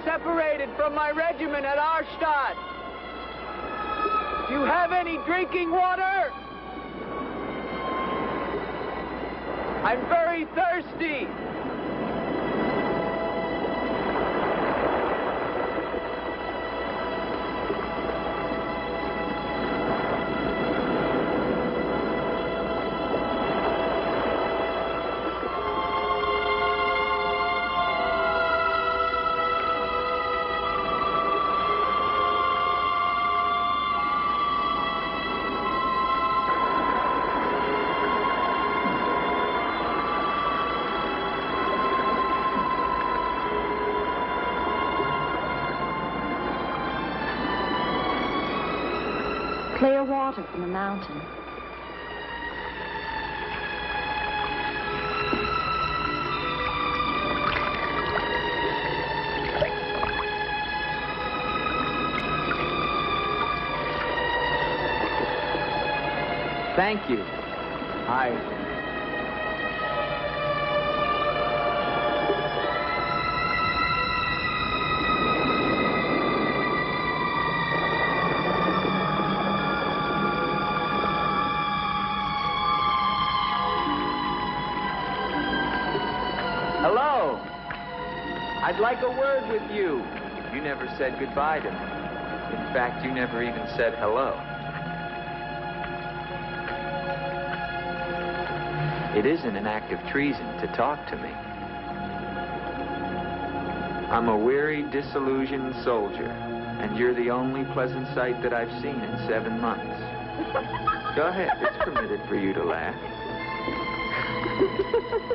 separated from my regiment at Arstadt. Do you have any drinking water? I'm very thirsty. Clear water from the mountain. Thank you. Hello. I'd like a word with you. You never said goodbye to me. In fact, you never even said hello. It isn't an act of treason to talk to me. I'm a weary, disillusioned soldier, and you're the only pleasant sight that I've seen in 7 months. Go ahead, it's permitted for you to laugh.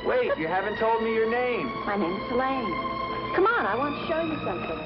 Wait, you haven't told me your name. My name's Elaine. Come on, I want to show you something.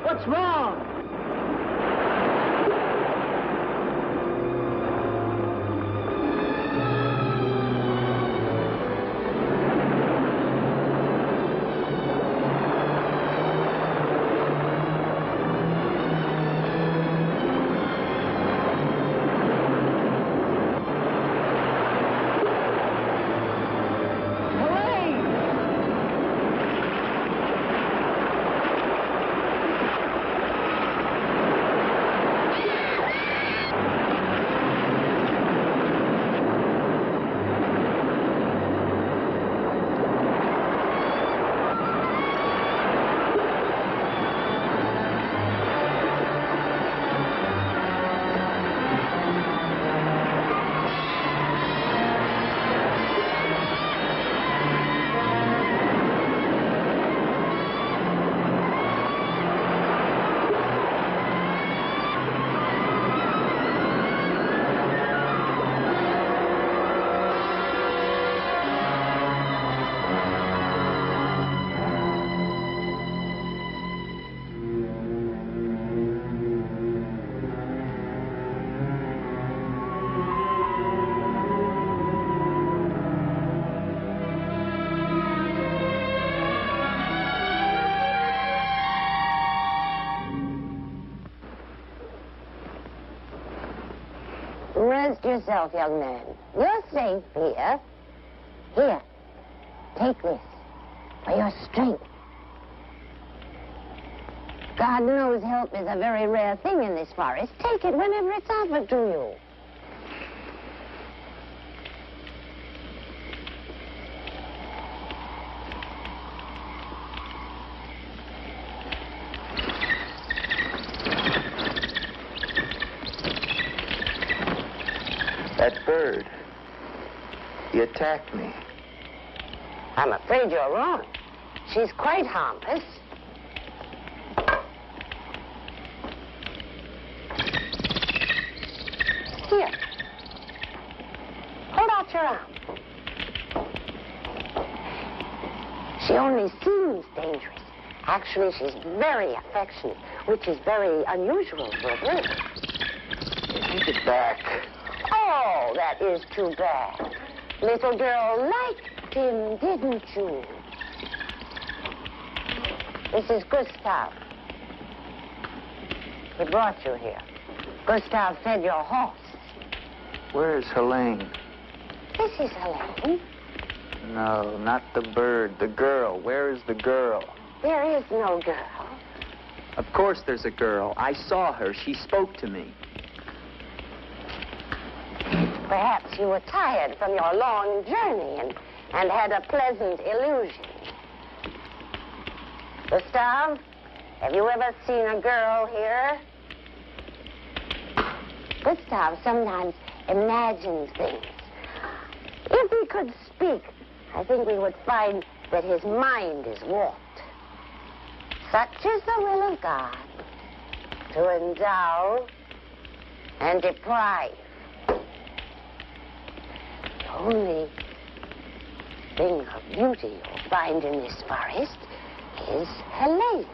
What's wrong? Rest yourself, young man. You're safe here. Here, take this for your strength. God knows help is a very rare thing in this forest. Take it whenever it's offered to you. That bird, he attacked me. I'm afraid you're wrong. She's quite harmless. Here. Hold out your arm. She only seems dangerous. Actually, she's very affectionate, which is very unusual for a bird. Take it back. Oh, that is too bad. Little girl liked him, didn't you? This is Gustav. He brought you here. Gustav fed your horse. Where's Helene? This is Helene. No, not the bird. The girl. Where is the girl? There is no girl. Of course there's a girl. I saw her. She spoke to me. Perhaps you were tired from your long journey and had a pleasant illusion. Gustav, have you ever seen a girl here? Gustav sometimes imagines things. If he could speak, I think we would find that his mind is warped. Such is the will of God, to endow and deprive. The only thing of beauty you'll find in this forest is Helene.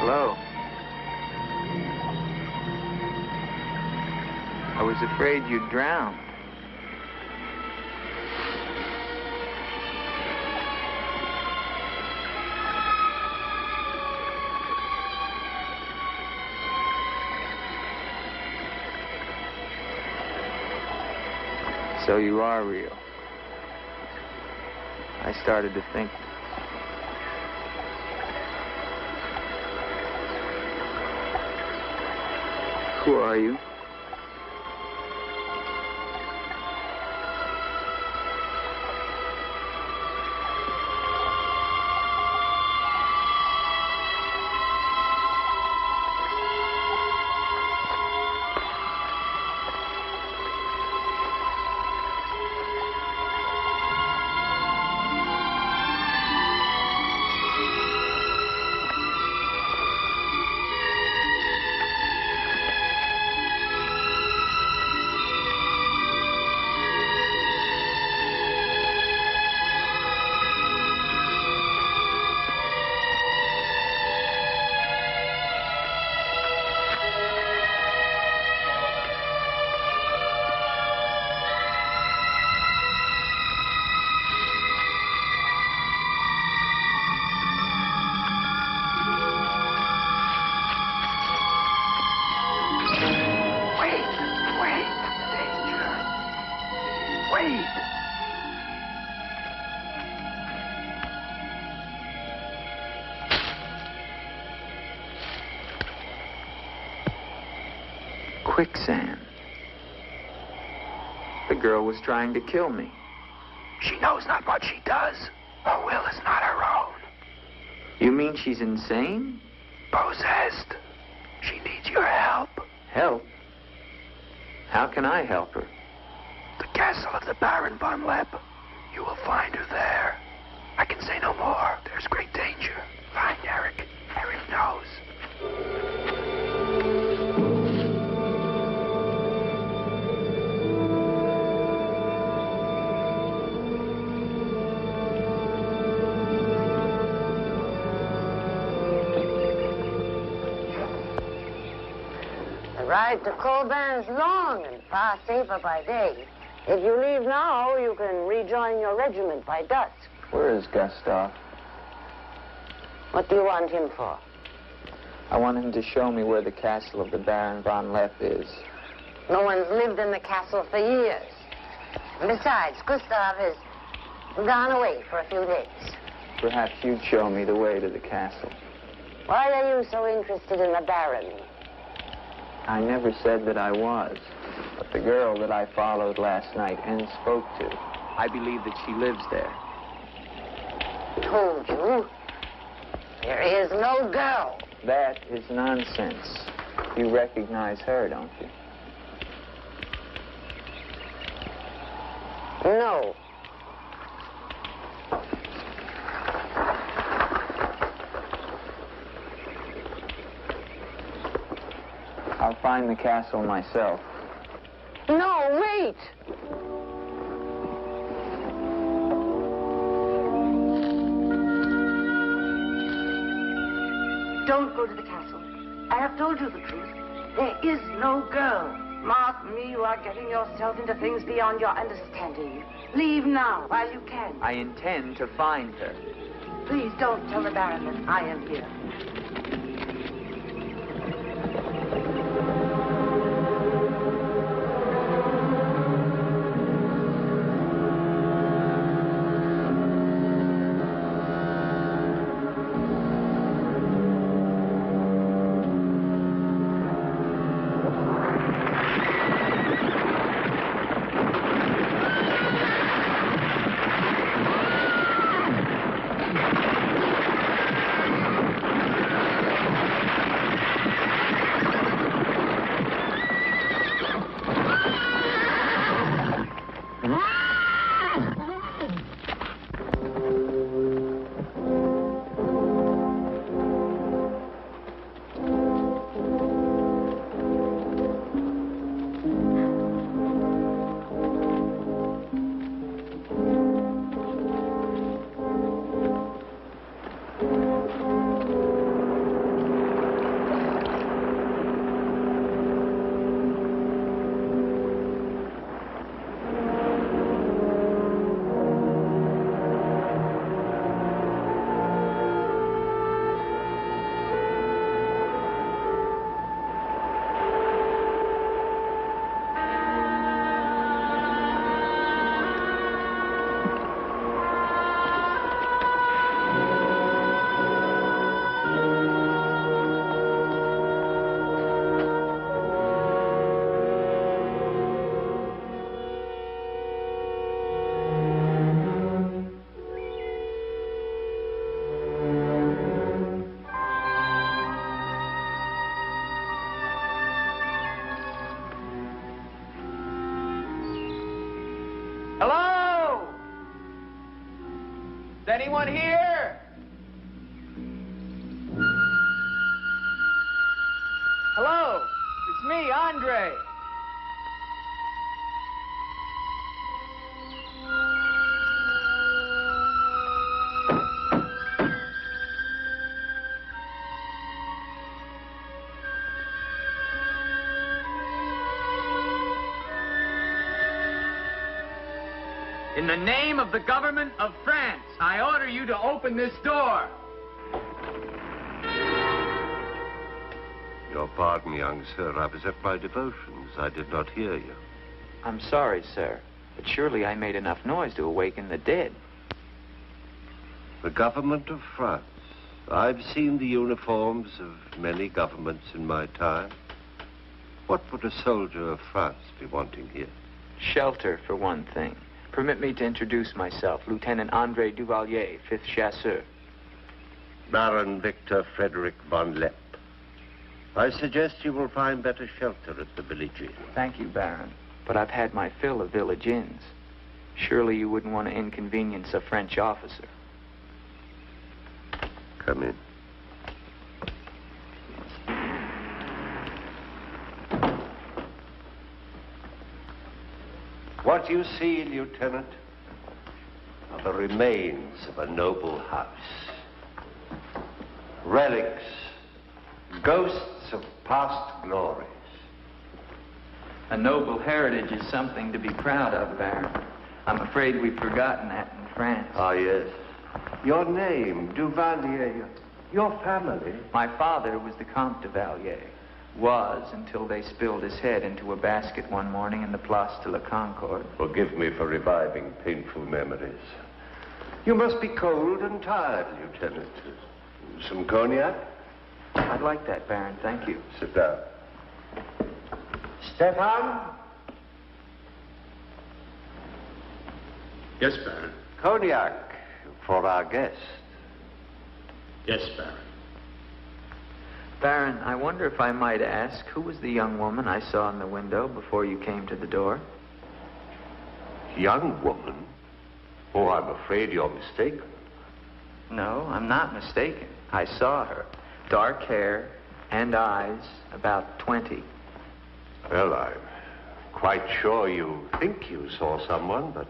Hello. I was afraid you'd drown. So you are real. I started to think. Who are you? Wait! Quicksand. The girl was trying to kill me. She knows not what she does. Her will is not her own. You mean she's insane? Possessed. She needs your help. Help? How can I help her? The castle of the Baron von Lepp. You will find her there. I can say no more. There's great danger. Find Eric. Eric knows. The ride to Colbin's long and far safer by day. If you leave now, you can rejoin your regiment by dusk. Where is Gustav? What do you want him for? I want him to show me where the castle of the Baron von Lepp is. No one's lived in the castle for years. And besides, Gustav has gone away for a few days. Perhaps you'd show me the way to the castle. Why are you so interested in the Baron? I never said that I was. But the girl that I followed last night and spoke to, I believe that she lives there. Told you. There is no girl. That is nonsense. You recognize her, don't you? No. I'll find the castle myself. No, wait! Don't go to the castle. I have told you the truth. There is no girl. Mark me, you are getting yourself into things beyond your understanding. Leave now, while you can. I intend to find her. Please don't tell the Baron that I am here. Anyone here? Hello, it's me, Andre. In the name of the government of France, I order you to open this door. Your pardon, young sir. I was at my devotions. I did not hear you. I'm sorry, sir. But surely I made enough noise to awaken the dead. The government of France. I've seen the uniforms of many governments in my time. What would a soldier of France be wanting here? Shelter, for one thing. Permit me to introduce myself, Lieutenant André Duvalier, 5th Chasseur. Baron Victor Frederick von Lepp. I suggest you will find better shelter at the village inn. Thank you, Baron. But I've had my fill of village inns. Surely you wouldn't want to inconvenience a French officer. Come in. What you see, Lieutenant, are the remains of a noble house. Relics, ghosts of past glories. A noble heritage is something to be proud of, Baron. I'm afraid we've forgotten that in France. Ah, yes. Your name, Duvalier, your family. My father was the Comte de Valier. Was until they spilled his head into a basket one morning in the Place de la Concorde. Forgive me for reviving painful memories. You must be cold and tired, Lieutenant. Some cognac? I'd like that, Baron. Thank you. Sit down. Stefan? Yes, Baron. Cognac for our guest. Yes, Baron. Baron, I wonder if I might ask, who was the young woman I saw in the window before you came to the door? Young woman? Oh, I'm afraid you're mistaken. No, I'm not mistaken. I saw her. Dark hair and eyes, about 20. Well, I'm quite sure you think you saw someone, but...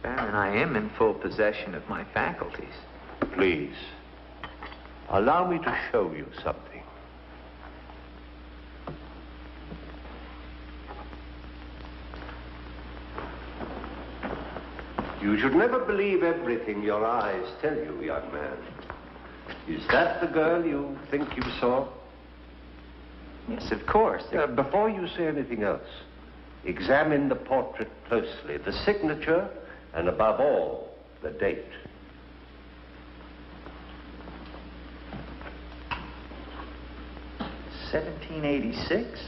Baron, I am in full possession of my faculties. Please, allow me to show you something. You should never believe everything your eyes tell you, young man. Is that the girl you think you saw? Yes, of course. Before you say anything else, examine the portrait closely, the signature, and above all, the date. $1786?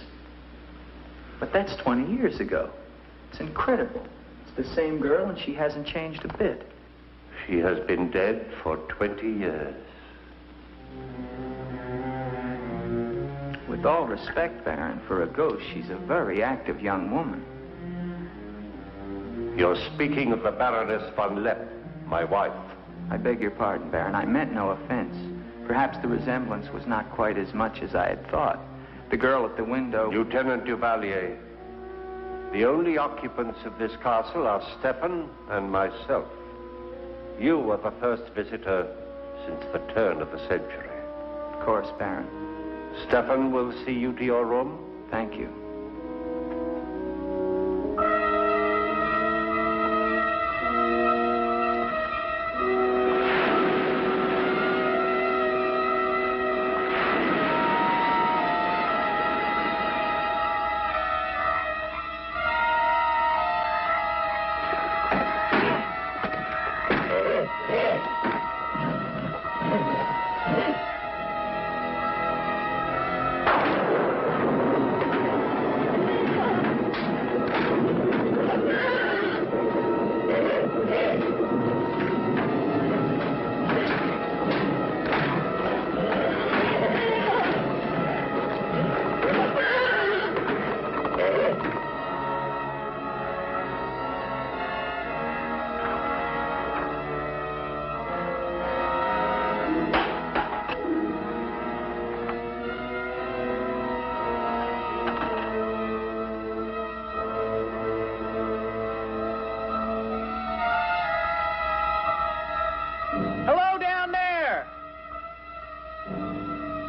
But that's 20 years ago. It's incredible. It's the same girl, and she hasn't changed a bit. She has been dead for 20 years. With all respect, Baron, for a ghost, she's a very active young woman. You're speaking of the Baroness von Lepp, my wife. I beg your pardon, Baron. I meant no offense. Perhaps the resemblance was not quite as much as I had thought. The girl at the window... Lieutenant Duvalier, the only occupants of this castle are Stefan and myself. You are the first visitor since the turn of the century. Of course, Baron. Stefan will see you to your room. Thank you.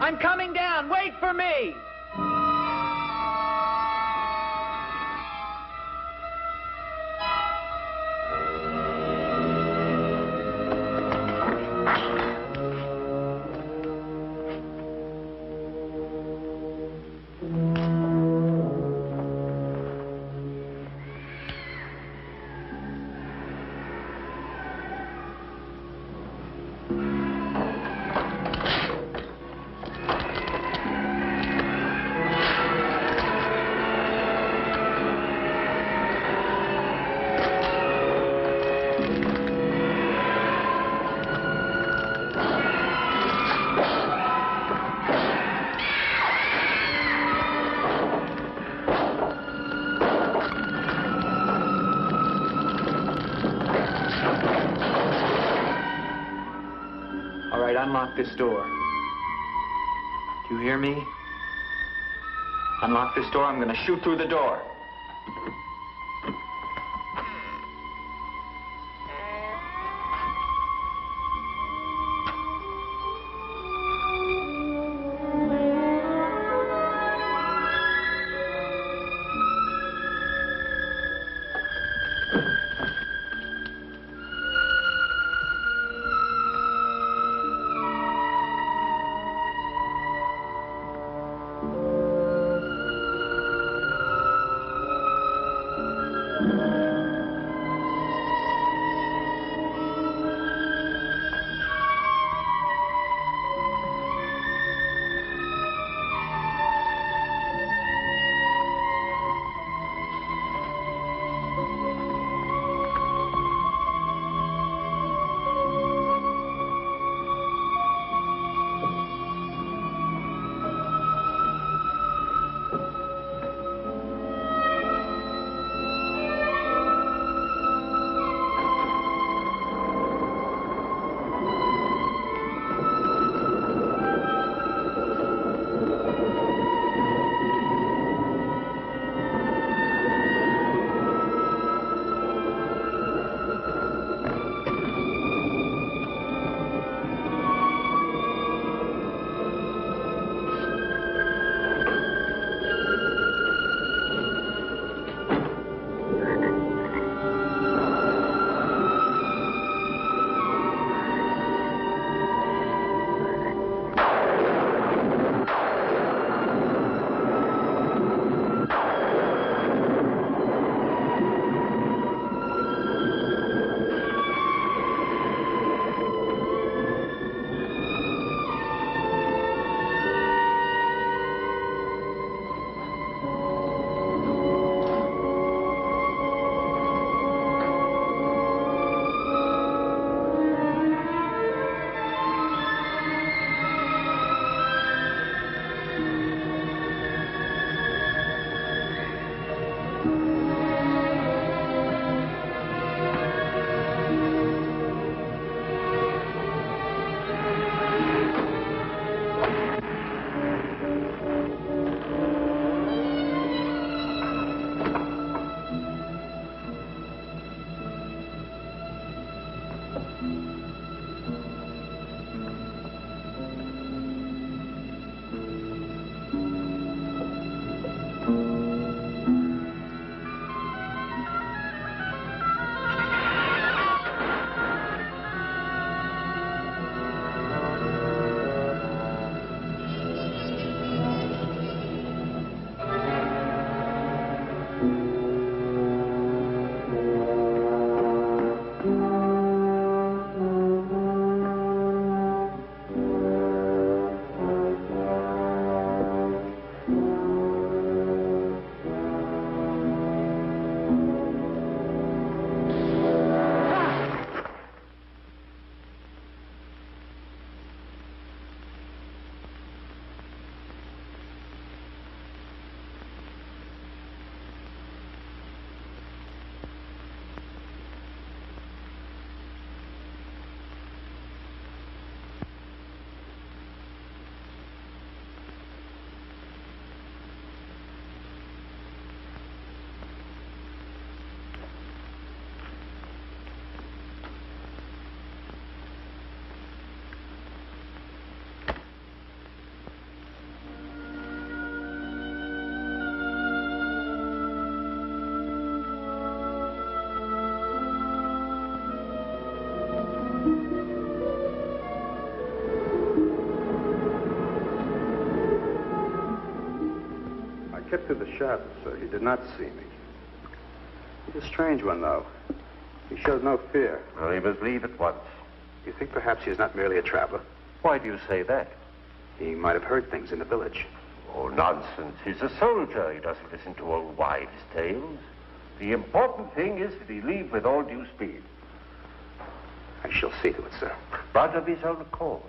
I'm coming down. Wait for me. unlock this door. Do you hear me? Unlock this door, I'm gonna shoot through the door. Kept through the shadows, so he did not see me. He's a strange one, though. He shows no fear. Well, he must leave at once. You think perhaps he's not merely a traveler? Why do you say that? He might have heard things in the village. Oh, nonsense. He's a soldier. He doesn't listen to old wives' tales. The important thing is that he leave with all due speed. I shall see to it, sir. But of his own accord.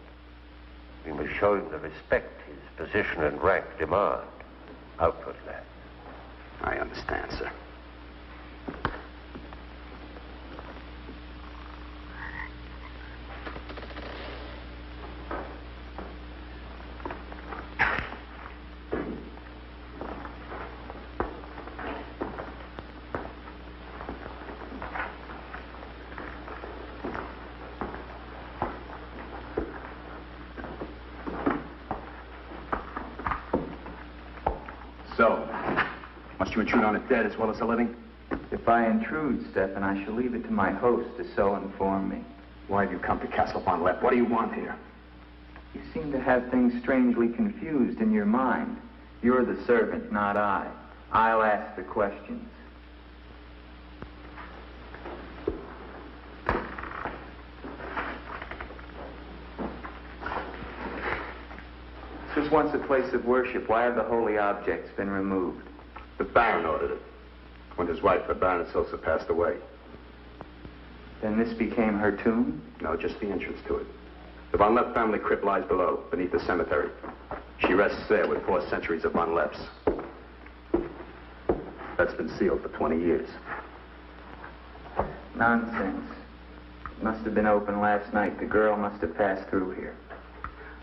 We must show him the respect his position and rank demand. Outwardly. I understand, sir. So, must you intrude on the dead as well as the living? If I intrude, Stefan, I shall leave it to my host to so inform me. Why have you come to Castle Von Lepp? What do you want here? You seem to have things strangely confused in your mind. You're the servant, not I. I'll ask the questions. This was once a place of worship. Why have the holy objects been removed? The Baron ordered it. When his wife, the Baroness Ilsa, passed away. Then this became her tomb? No, just the entrance to it. The Von Lepp family crypt lies below, beneath the cemetery. She rests there with 4 centuries of Von Lepps. That's been sealed for 20 years. Nonsense. It must have been open last night. The girl must have passed through here.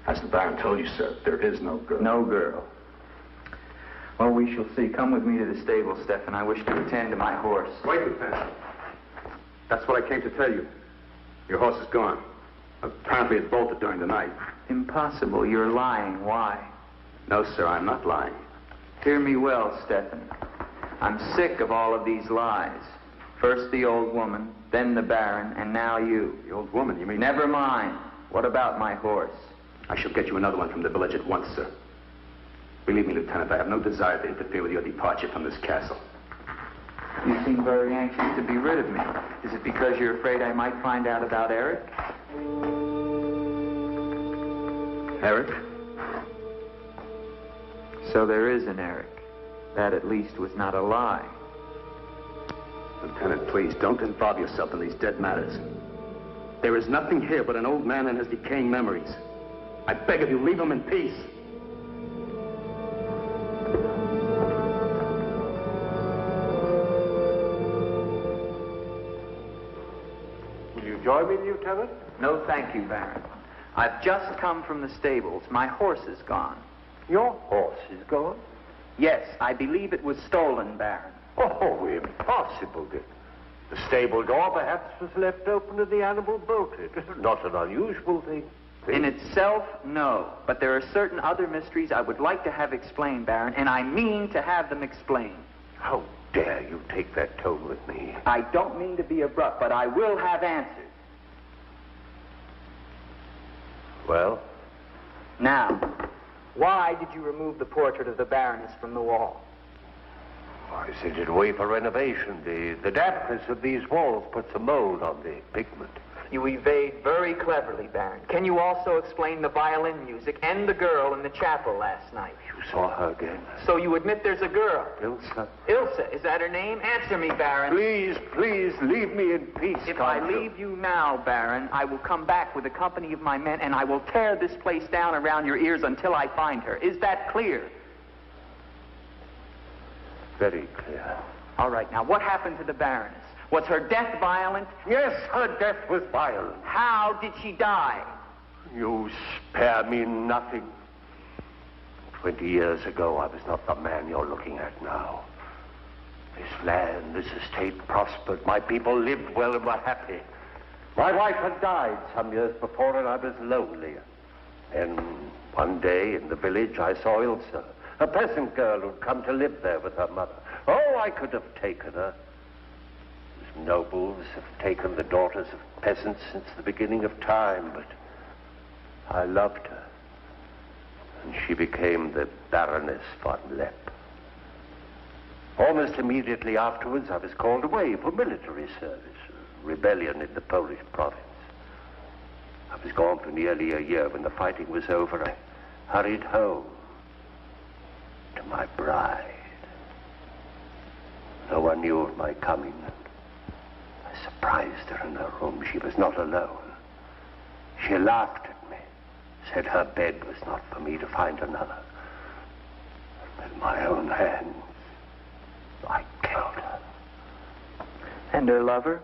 As the Baron told you, sir, there is no girl. No girl. Well, we shall see. Come with me to the stable, Stefan. I wish to attend to my horse. Wait, Lieutenant. That's what I came to tell you. Your horse is gone. Apparently it bolted during the night. Impossible. You're lying. Why? No, sir, I'm not lying. Hear me well, Stefan. I'm sick of all of these lies. First the old woman, then the Baron, and now you. The old woman, you mean? Never mind. What about my horse? I shall get you another one from the village at once, sir. Believe me, Lieutenant, I have no desire to interfere with your departure from this castle. You seem very anxious to be rid of me. Is it because you're afraid I might find out about Eric? Eric? So there is an Eric. That at least was not a lie. Lieutenant, please, don't involve yourself in these dead matters. There is nothing here but an old man and his decaying memories. I beg of you, leave him in peace. Will you join me, Lieutenant? No, thank you, Baron. I've just come from the stables. My horse is gone. Your horse is gone? Yes, I believe it was stolen, Baron. Oh, impossible, Dick. The stable door perhaps was left open and the animal bolted. Not an unusual thing. In itself, no. But there are certain other mysteries I would like to have explained, Baron, and I mean to have them explained. How dare you take that tone with me? I don't mean to be abrupt, but I will have answers. Well? Now, why did you remove the portrait of the Baroness from the wall? I sent it away for renovation. The dampness of these walls puts a mold on the pigment. You evade very cleverly, Baron. Can you also explain the violin music and the girl in the chapel last night? You saw her again? So you admit there's a girl? Ilsa. Ilsa, is that her name? Answer me, Baron. Please, please, leave me in peace. If I leave you now, Baron, I will come back with a company of my men and I will tear this place down around your ears until I find her. Is that clear? Very clear. All right, now what happened to the Baroness? Was her death violent? Yes, her death was violent. How did she die? You spare me nothing. 20 years ago, I was not the man you're looking at now. This land, this estate prospered. My people lived well and were happy. My wife had died some years before, and I was lonely. And one day in the village, I saw Ilsa, a peasant girl who'd come to live there with her mother. Oh, I could have taken her. Nobles have taken the daughters of peasants since the beginning of time, but I loved her. And she became the Baroness von Lepp. Almost immediately afterwards, I was called away for military service, a rebellion in the Polish province. I was gone for nearly a year. When the fighting was over, I hurried home to my bride. No one knew of my coming. I surprised her in her room. She was not alone. She laughed at me, said her bed was not for me to find another. With my own hands, I killed her. And her lover?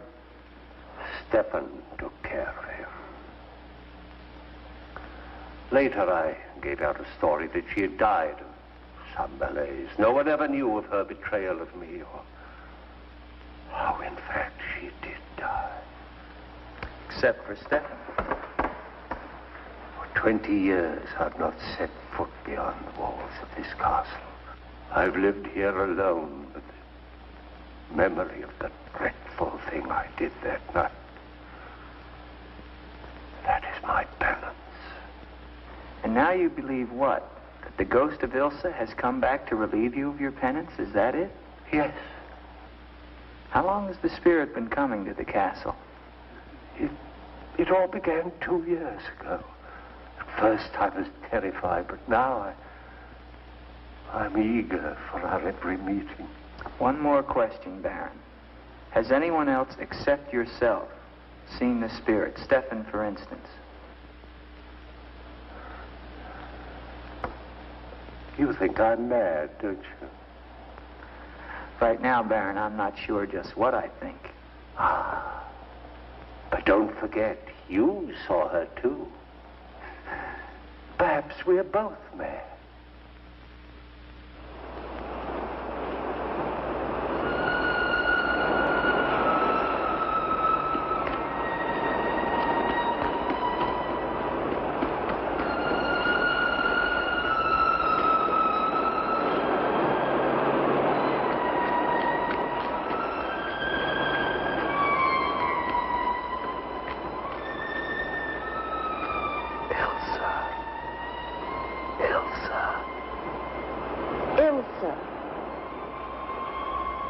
Stefan took care of him. Later, I gave out a story that she had died of some malaise. No one ever knew of her betrayal of me, or how, in fact, she did die. Except for Stefan. For 20 years, I've not set foot beyond the walls of this castle. I've lived here alone with the memory of the dreadful thing I did that night. That is my penance. And now you believe what? That the ghost of Ilsa has come back to relieve you of your penance? Is that it? Yes. How long has the spirit been coming to the castle? It all began 2 years ago. At first I was terrified, but now I'm eager for our every meeting. One more question, Baron. Has anyone else except yourself seen the spirit? Stefan, for instance. You think I'm mad, don't you? Right now, Baron, I'm not sure just what I think. Ah. But don't forget, you saw her too. Perhaps we're both mad.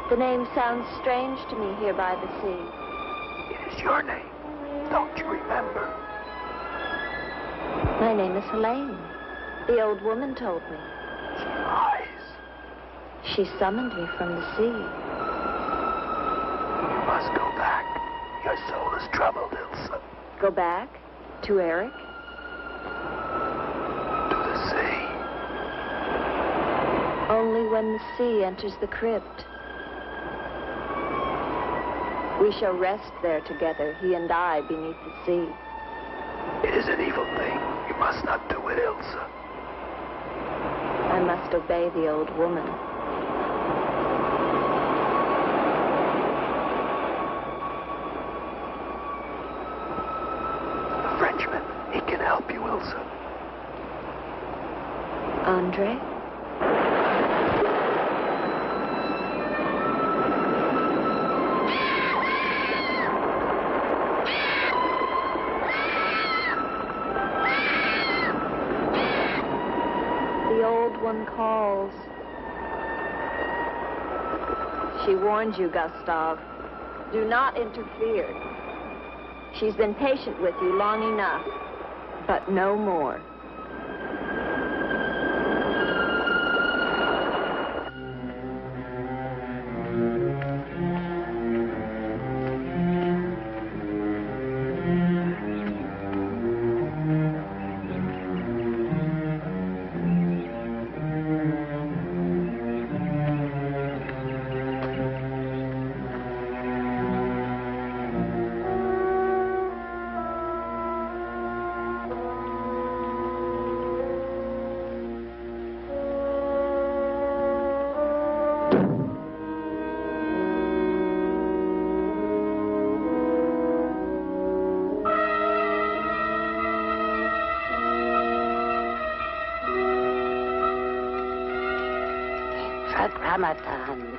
The name sounds strange to me here by the sea. It is your name. Don't you remember? My name is Helene. The old woman told me. She lies. She summoned me from the sea. You must go back. Your soul is troubled, Ilsa. Go back? To Eric? To the sea. Only when the sea enters the crypt. We shall rest there together, he and I, beneath the sea. It is an evil thing. You must not do it, Ilsa. I must obey the old woman. The Frenchman, he can help you, Ilsa. Andre? One calls. She warned you, Gustav. Do not interfere. She's been patient with you long enough, but no more.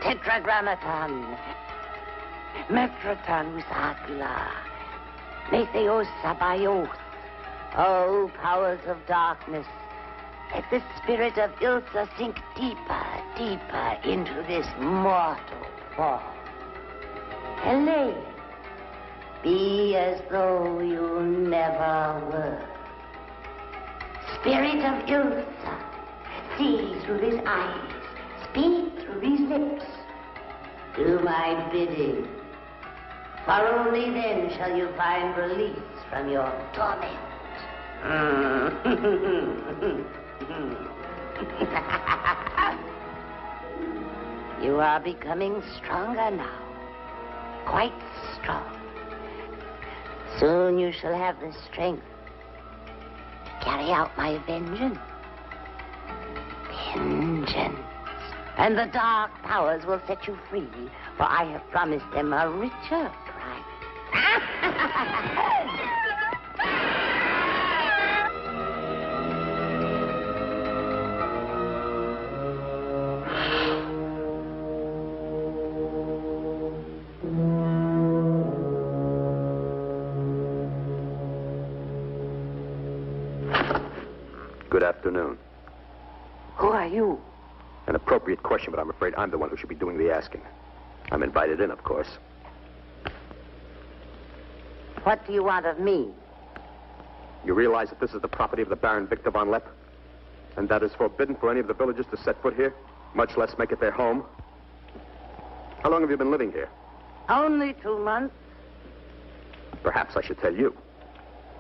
Tetragrammaton, Metroton Usagla, Metheos Sabaoth. O powers of darkness, let the spirit of Ilsa sink deeper, deeper into this mortal form. Helene, be as though you never were. Spirit of Ilsa, see through these eyes. Speak through these lips. Do my bidding. For only then shall you find release from your torment. You are becoming stronger now. Quite strong. Soon you shall have the strength to carry out my vengeance. Vengeance. And the dark powers will set you free, for I have promised them a richer price. Good afternoon. Who are you? An appropriate question, but I'm afraid I'm the one who should be doing the asking. I'm invited in, of course. What do you want of me? You realize that this is the property of the Baron Victor von Lepp? And that is forbidden for any of the villagers to set foot here, much less make it their home? How long have you been living here? Only 2 months. Perhaps I should tell you.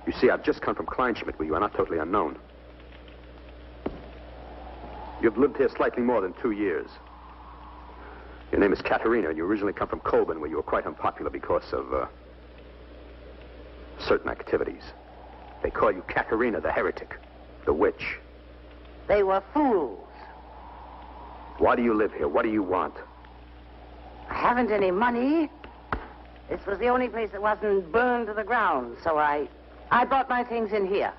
You see, I've just come from Kleinschmidt, where you are not totally unknown. You've lived here slightly more than 2 years. Your name is Katerina, and you originally come from Colburn, where you were quite unpopular because of, certain activities. They call you Katerina the heretic, the witch. They were fools. Why do you live here? What do you want? I haven't any money. This was the only place that wasn't burned to the ground, so I brought my things in here.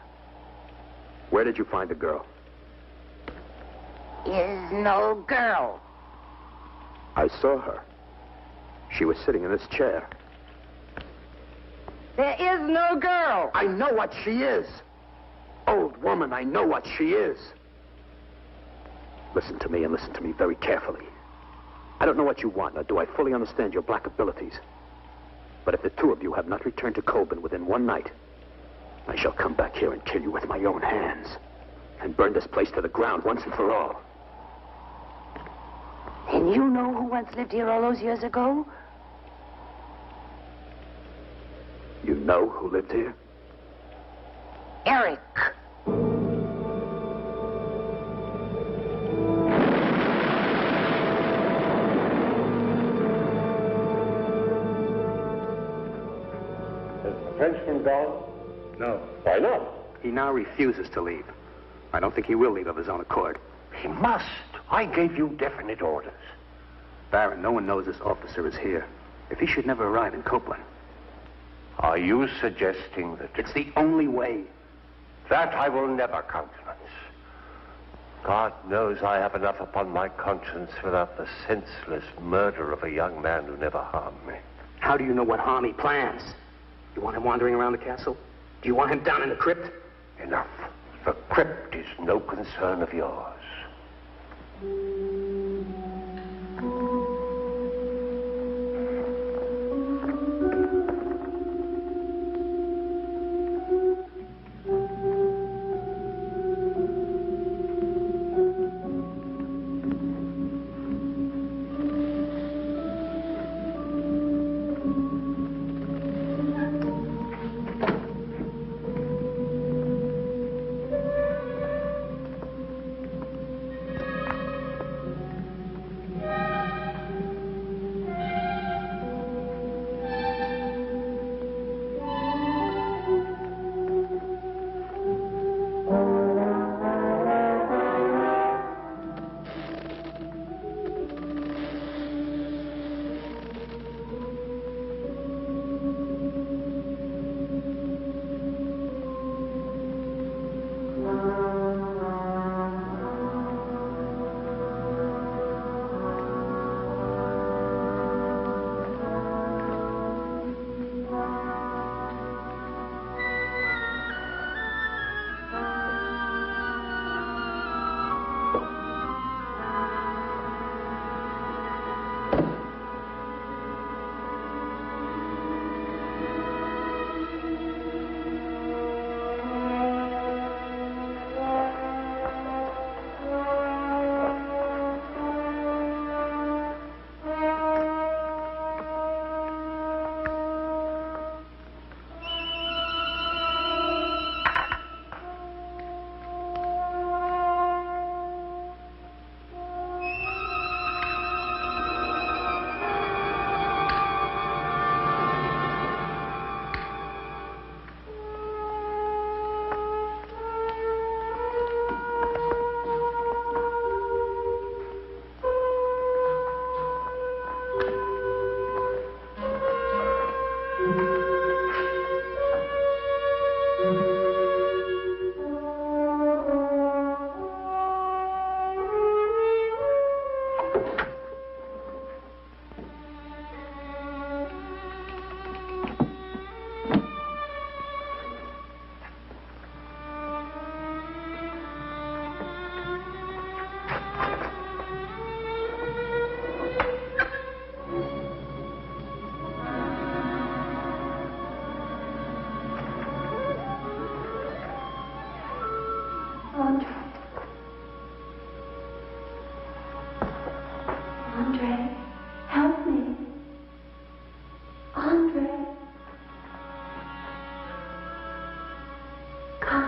Where did you find the girl? Is no girl. I saw her. She was sitting in this chair. There is no girl. I know what she is. Old woman, I know what she is. Listen to me, and listen to me very carefully. I don't know what you want, nor do I fully understand your black abilities. But if the two of you have not returned to Colburn within one night, I shall come back here and kill you with my own hands, and burn this place to the ground once and for all. And you know who once lived here all those years ago? You know who lived here? Eric. Has the Frenchman gone? No. Why not? He now refuses to leave. I don't think he will leave of his own accord. He must. I gave you definite orders. Baron, no one knows this officer is here. If he should never arrive in Copeland. Are you suggesting that... It's the only way. That I will never countenance. God knows I have enough upon my conscience without the senseless murder of a young man who never harmed me. How do you know what harm he plans? You want him wandering around the castle? Do you want him down in the crypt? Enough. The crypt is no concern of yours.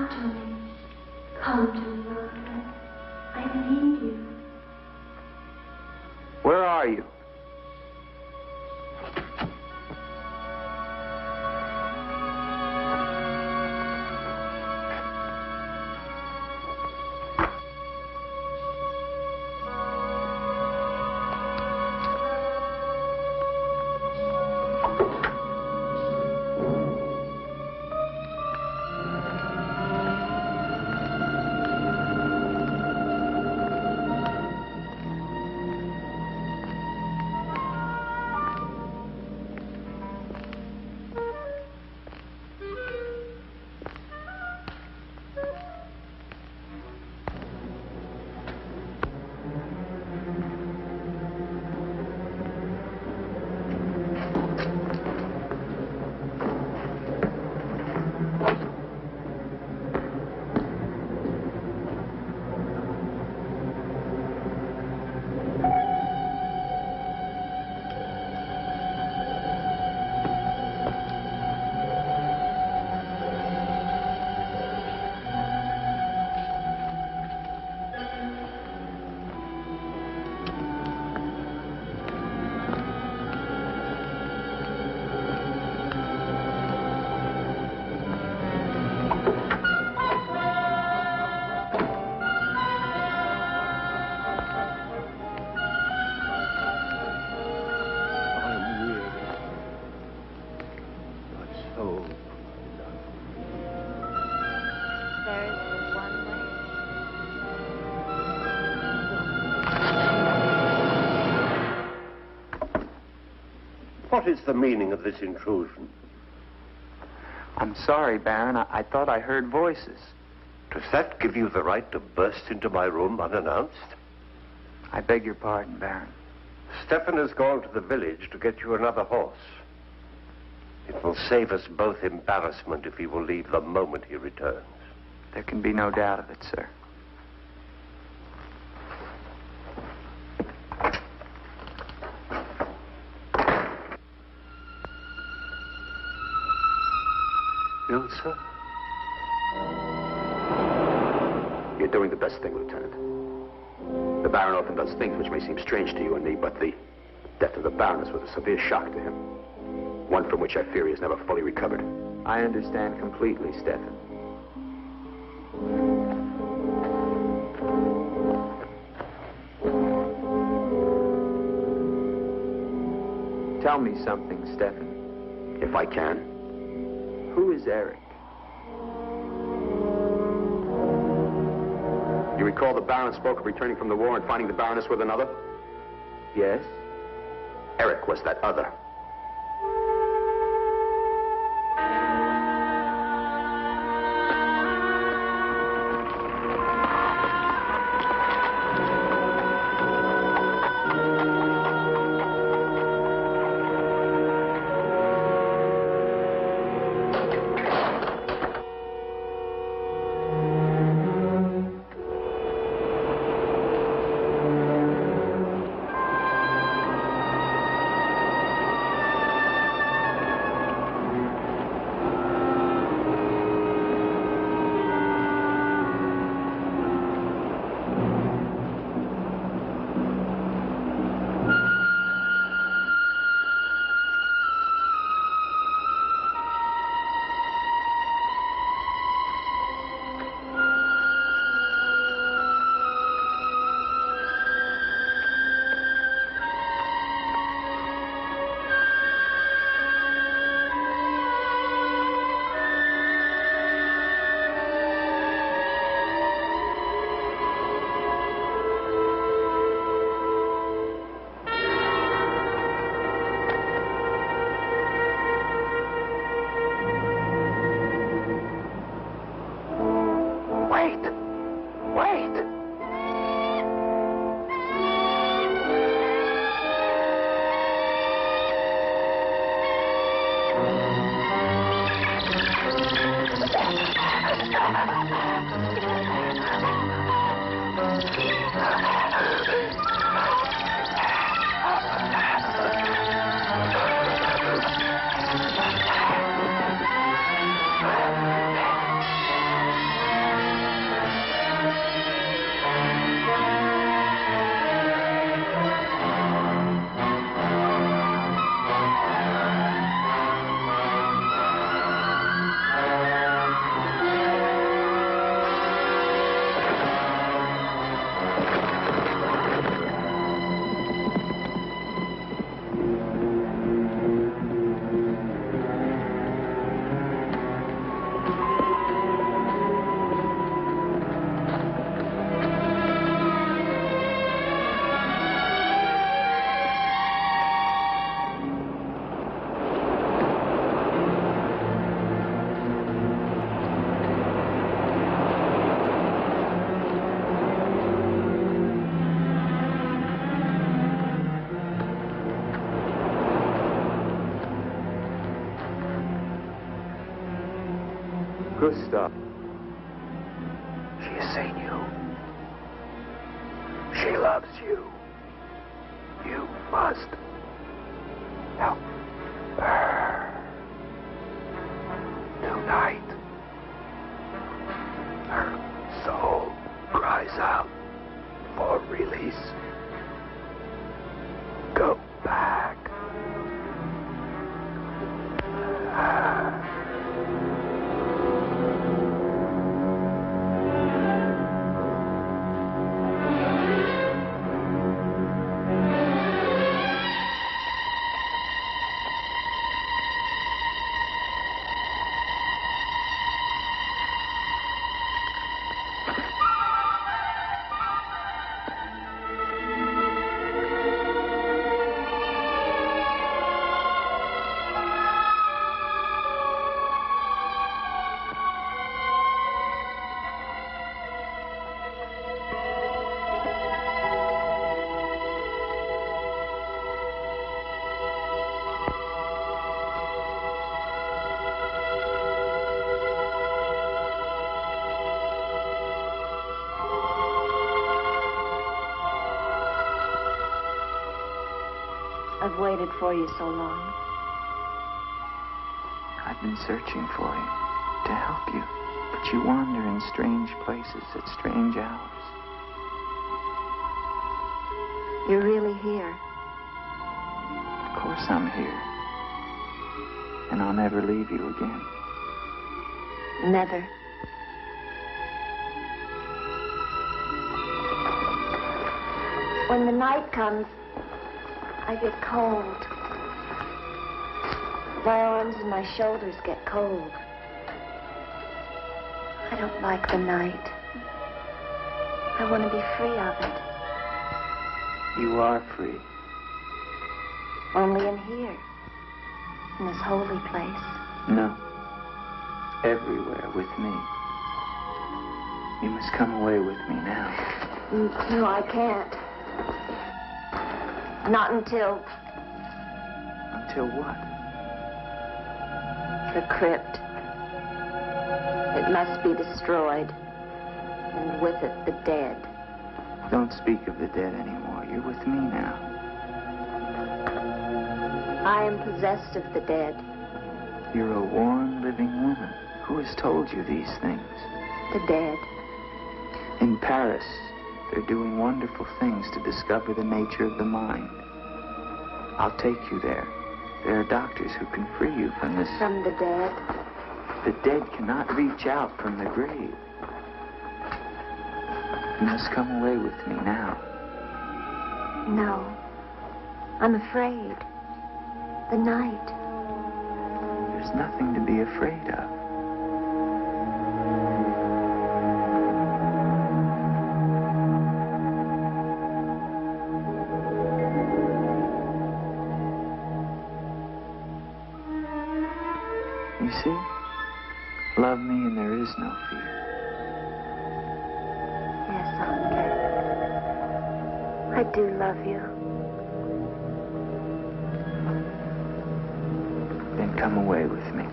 Come to me. Come to me, Margaret. I need you. Where are you? What is the meaning of this intrusion? I'm sorry, Baron. I thought I heard voices. Does that give you the right to burst into my room unannounced? I beg your pardon, Baron. Stefan has gone to the village to get you another horse. It will save us both embarrassment if he will leave the moment he returns. There can be no doubt of it, sir. Ilsa? You're doing the best thing, Lieutenant. The Baron often does things which may seem strange to you and me, but the death of the Baroness was a severe shock to him. One from which I fear he has never fully recovered. I understand completely, Stefan. Tell me something, Stefan. If I can. Who is Eric? You recall the Baron spoke of returning from the war and finding the Baroness with another? Yes? Eric was that other. Gustav. She has seen you. She loves you. You must help her. Tonight, her soul cries out for release. Go back. I've waited for you so long. I've been searching for you to help you, but you wander in strange places at strange hours. You're really here. Of course I'm here. And I'll never leave you again. Never. When the night comes, I get cold. My arms and my shoulders get cold. I don't like the night. I want to be free of it. You are free. Only in here, in this holy place. No. Everywhere with me. You must come away with me now. No, I can't. Not until Until what? the crypt. It must be destroyed. And with it, the dead. Don't speak of the dead anymore. You're with me now. I am possessed of the dead. You're a warm, living woman. Who has told you these things? The dead. In Paris, they're doing wonderful things to discover the nature of the mind. I'll take you there. There are doctors who can free you from this. From the dead. The dead cannot reach out from the grave. You must come away with me now. No. I'm afraid. The night. There's nothing to be afraid of. You see? Love me and there is no fear. Yes, Andre. I do love you. Then come away with me.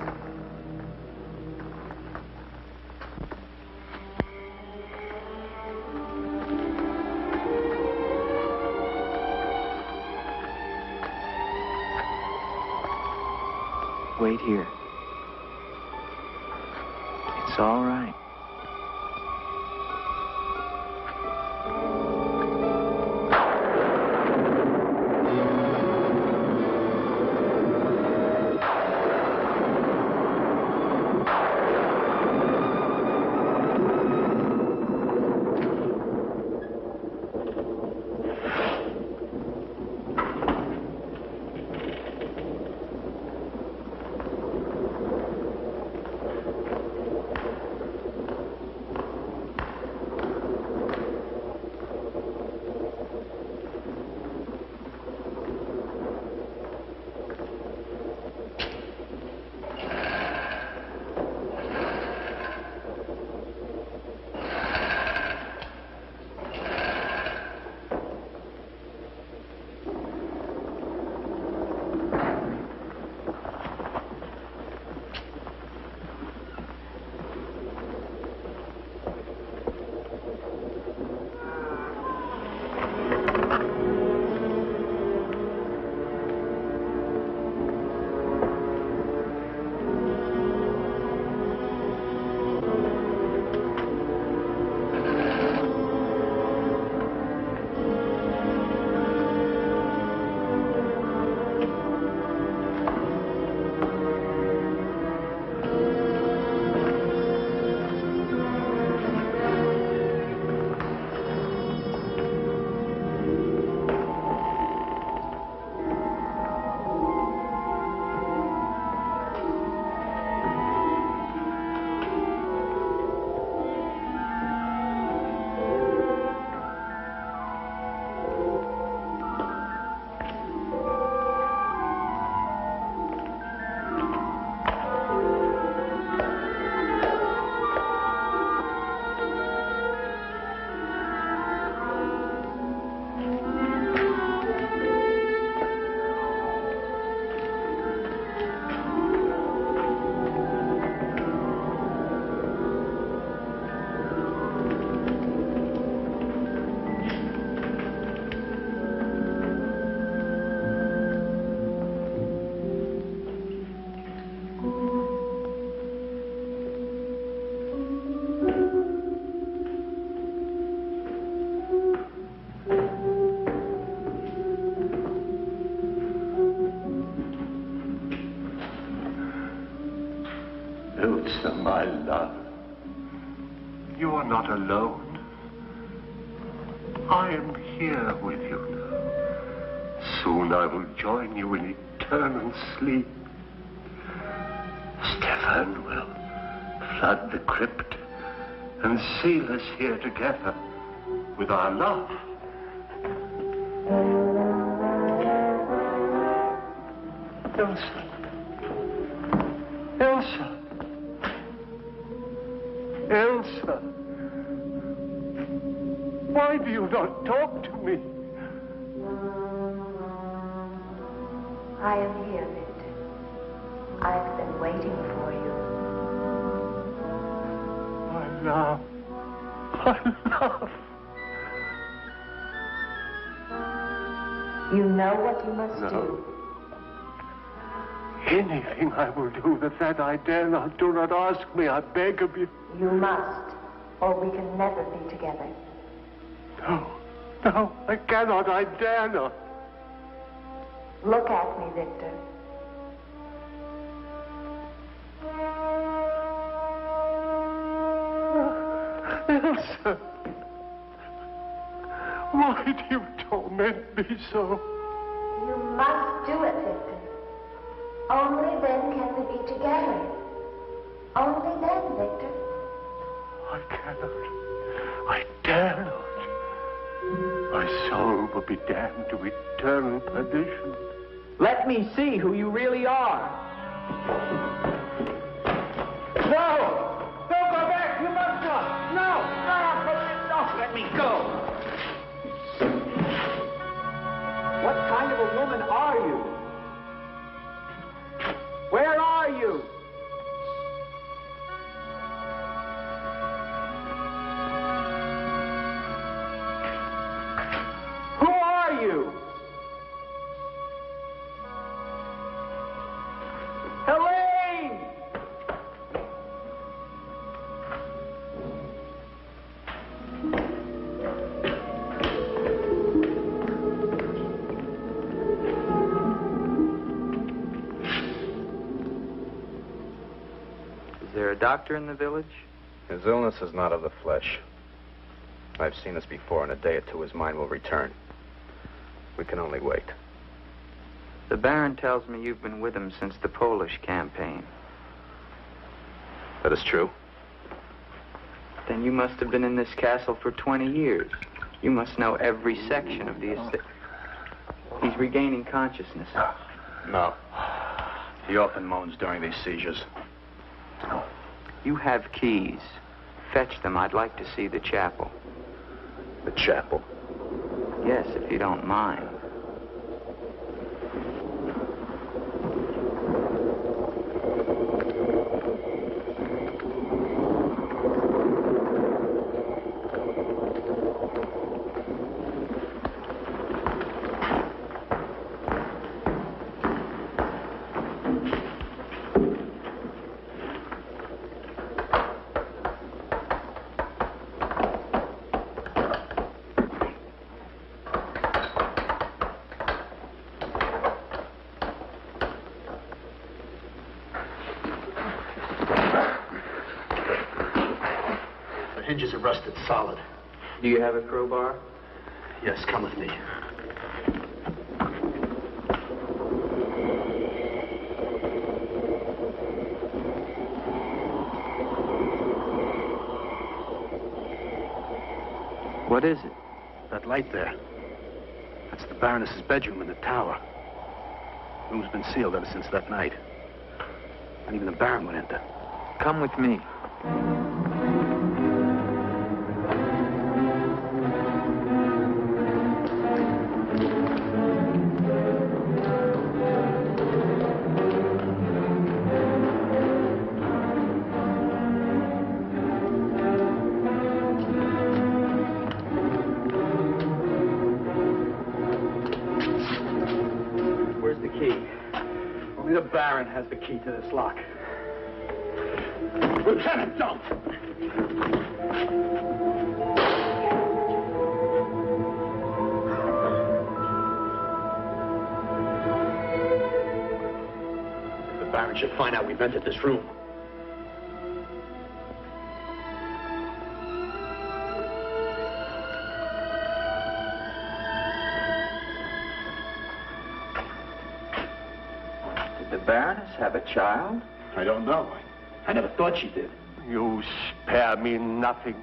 Wait here. It's all right. Ilsa, my love, you are not alone. I am here with you now. Soon I will join you in eternal sleep. Stefan will flood the crypt and seal us here together with our love. Ilsa. Ilsa. Ilsa. Why do you not talk to me? I am here, Victor. I've been waiting for you. My love. My love. You know what you must do. Anything I will do that I dare not. Do not ask me, I beg of you. You must, or we can never be together. No, I cannot, I dare not. Look at me, Victor. Elsa, why do you torment me so? You must do it, Victor. Only then can we be together. Only then, Victor. I cannot. I dare not. My soul will be damned to eternal perdition. Let me see who you really are. No! Don't go back! You must not! No! No! Let me go! What kind of a woman are you? Where are you? Who are you? Helene! Is there a doctor in the village? His illness is not of the flesh. I've seen this before. In a day or two, his mind will return. We can only wait. The Baron tells me you've been with him since the Polish campaign. That is true. Then you must have been in this castle for 20 years. You must know every section of the estate. He's regaining consciousness. No. He often moans during these seizures. You have keys. Fetch them. I'd like to see the chapel. The chapel. Yes, if you don't mind. Hinges are rusted solid. Do you have a crowbar? Yes, come with me. What is it? That light there. That's the Baroness's bedroom in the tower. The room's been sealed ever since that night. And even the Baron went enter. Come with me. Only the Baron has the key to this lock. Lieutenant, don't! If the Baron should find out we've entered this room, Baroness have a child? I don't know. I never thought she did. You spare me nothing.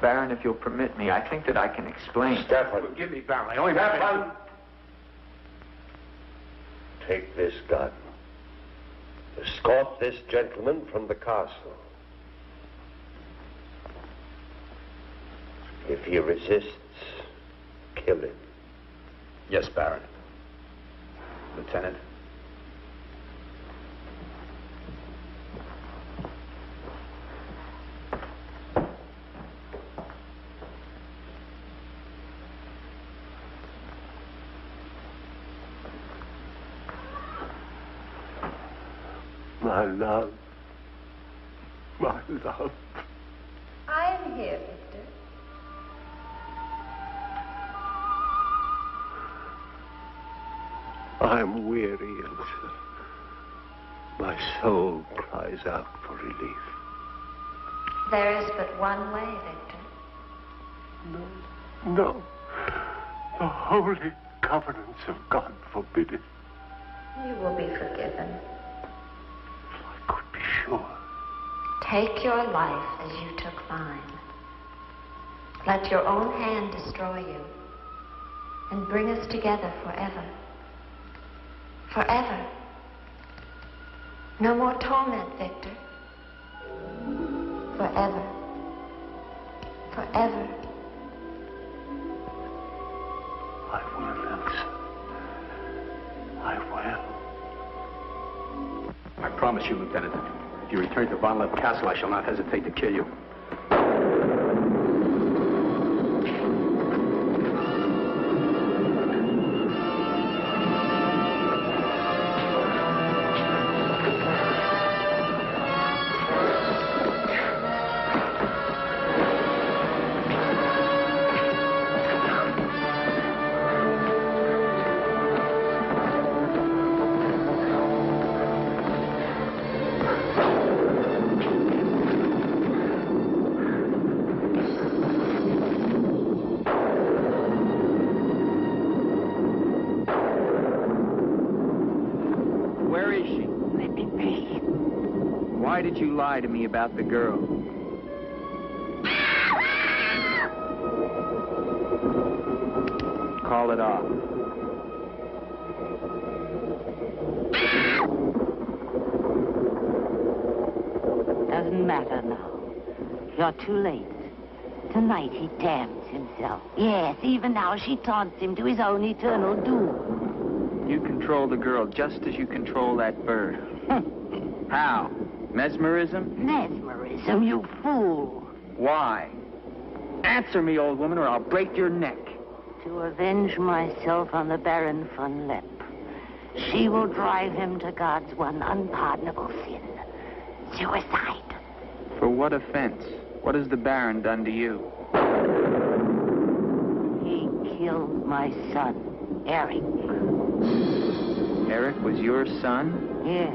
Baron, if you'll permit me, I think that I can explain. Stefan. Forgive me, Baron. I only have Stefan! Take this gun. Escort this gentleman from the castle. If he resists, kill him. Yes, Baron. Lieutenant. My love. My love. I'm here, Victor. I'm weary, Elsa. My soul cries out for relief. There is but one way, Victor. No. The holy covenants of God forbid it. You will be forgiven. I could be sure. Take your life as you took mine. Let your own hand destroy you and bring us together forever. Forever. No more torment, Victor. Forever. Forever. I will, Elsa. I will. I promise you, Lieutenant, if you return to Von Lepp Castle, I shall not hesitate to kill you. Why did you lie to me about the girl? Call it off. Doesn't matter now. You're too late. Tonight he damns himself. Yes, even now she taunts him to his own eternal doom. You control the girl just as you control that bird. How? Mesmerism? Mesmerism, you fool. Why? Answer me, old woman, or I'll break your neck. To avenge myself on the Baron von Lepp. She will drive him to God's one unpardonable sin. Suicide. For what offense? What has the Baron done to you? He killed my son, Eric. Eric was your son? Yes.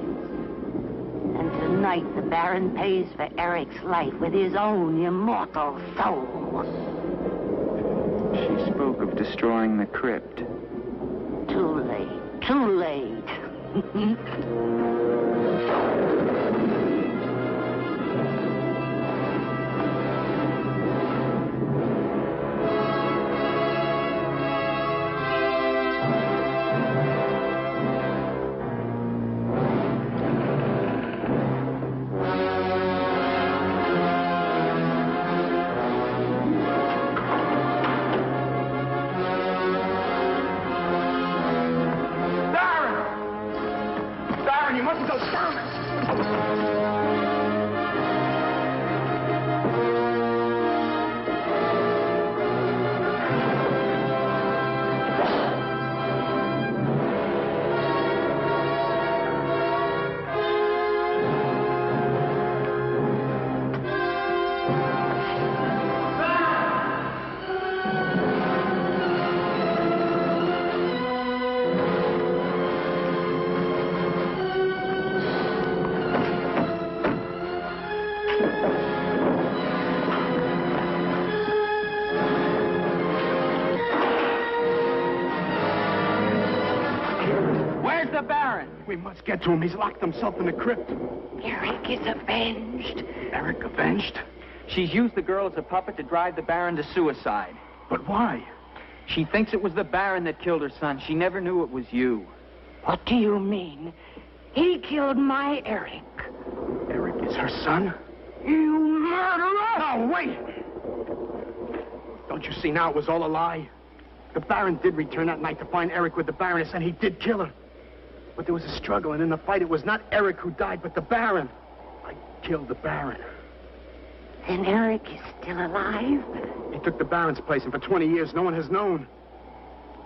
And tonight the Baron pays for Eric's life with his own immortal soul. She spoke of destroying the crypt. Too late. Too late. We must get to him. He's locked himself in the crypt. Eric is avenged. Eric avenged? She's used the girl as a puppet to drive the Baron to suicide. But why? She thinks it was the Baron that killed her son. She never knew it was you. What do you mean? He killed my Eric. Eric is her son? You murderer! No, wait! Don't you see now it was all a lie? The Baron did return that night to find Eric with the Baroness, and he did kill her. But there was a struggle, and in the fight, it was not Eric who died, but the Baron. I killed the Baron. Then Eric is still alive? He took the Baron's place, and for 20 years, no one has known.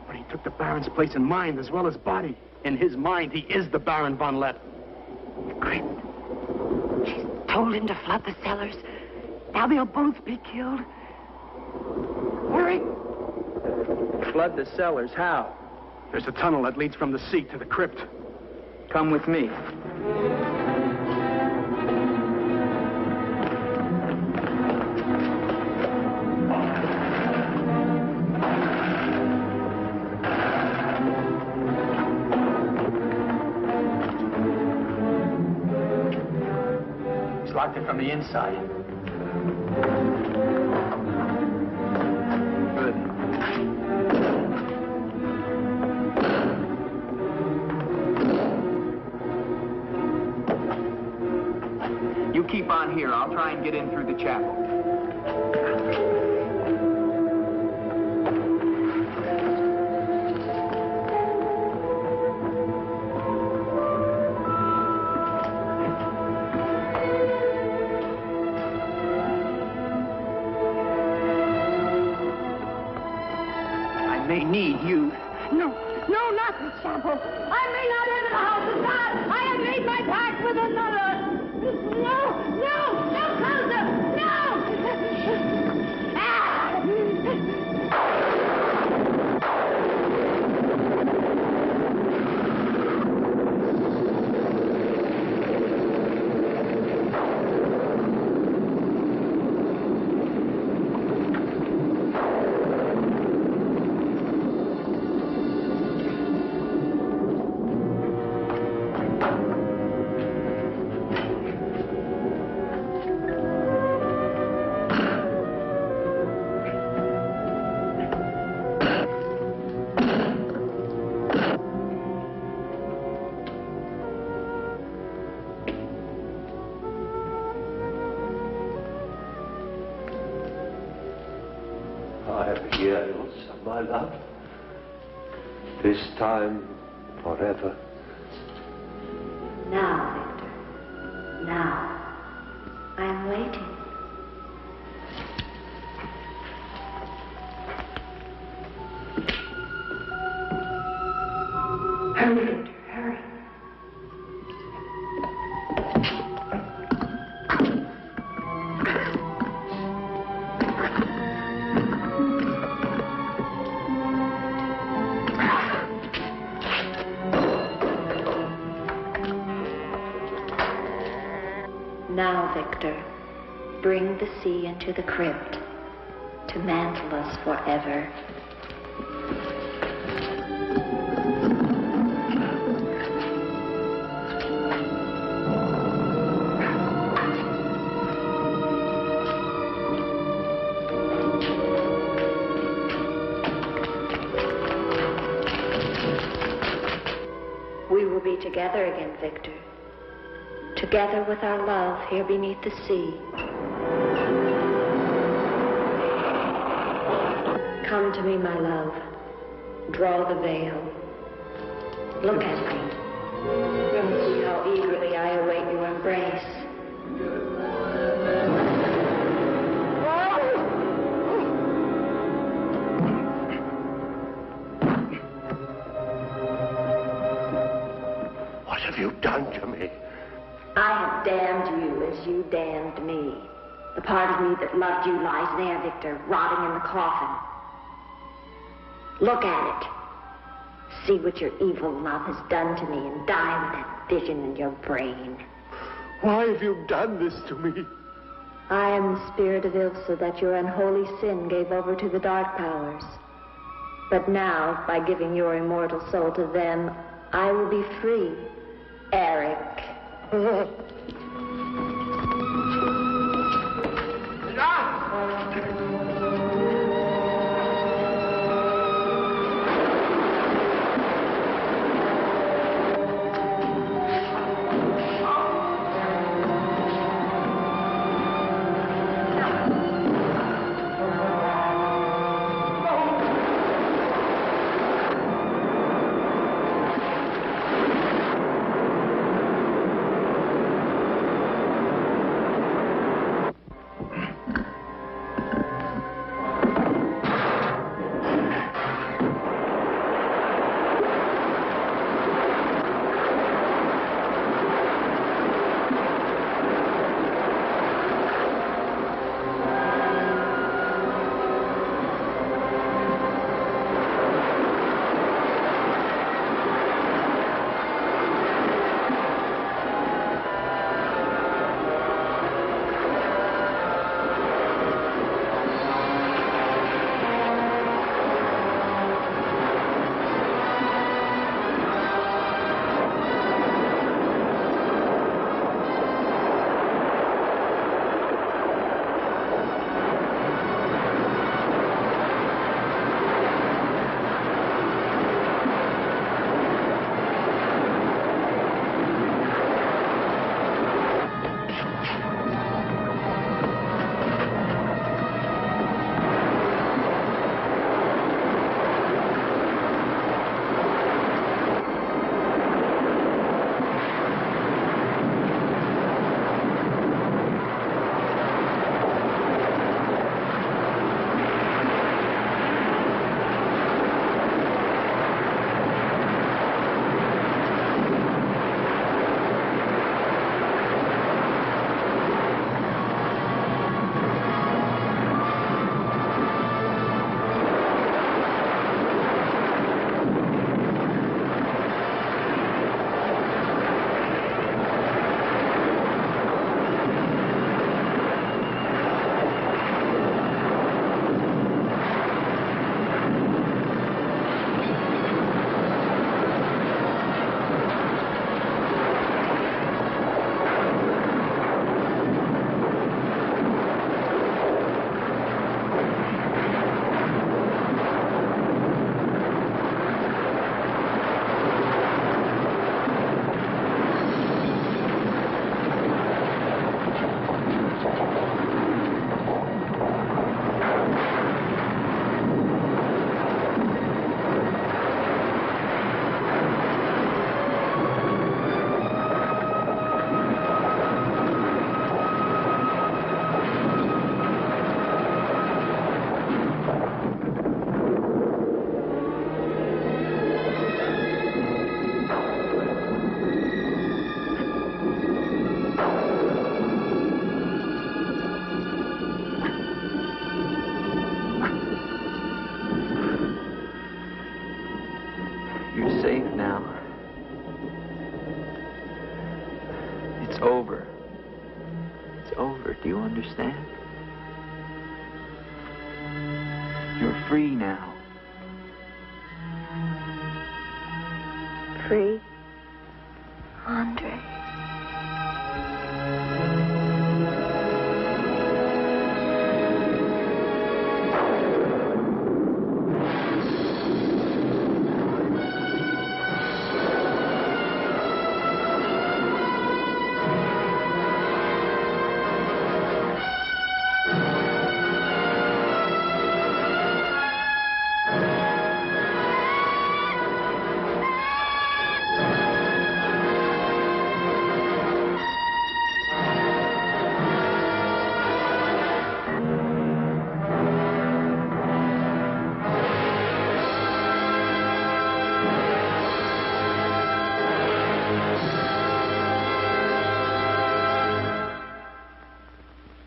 But he took the Baron's place in mind as well as body. In his mind, he is the Baron von Lepp. The crypt. She's told him to flood the cellars. Now they'll both be killed. Eric! Flood the cellars? How? There's a tunnel that leads from the sea to the crypt. Come with me. He's locked it from the inside. Good. You keep on here. I'll try and get in through the chapel. I may need you. No, not the chapel. I may not enter the house of God. I have made my pact with another. No closer! No! Years of my love, this time forever. Now, Victor. Now. I'm waiting. Hurry, Victor, hurry. Now, Victor, bring the sea into the crypt to mantle us forever. We will be together again, Victor. Together with our love here beneath the sea. Come to me, my love. Draw the veil. Look at me. And see how eagerly I await your embrace. What have you done to me? I have damned you as you damned me. The part of me that loved you lies there, Victor, rotting in the coffin. Look at it. See what your evil love has done to me and die with that vision in your brain. Why have you done this to me? I am the spirit of Ilsa that your unholy sin gave over to the dark powers. But now, by giving your immortal soul to them, I will be free Eric. You're safe now. It's over. It's over. Do you understand? You're free now. Free? Andre.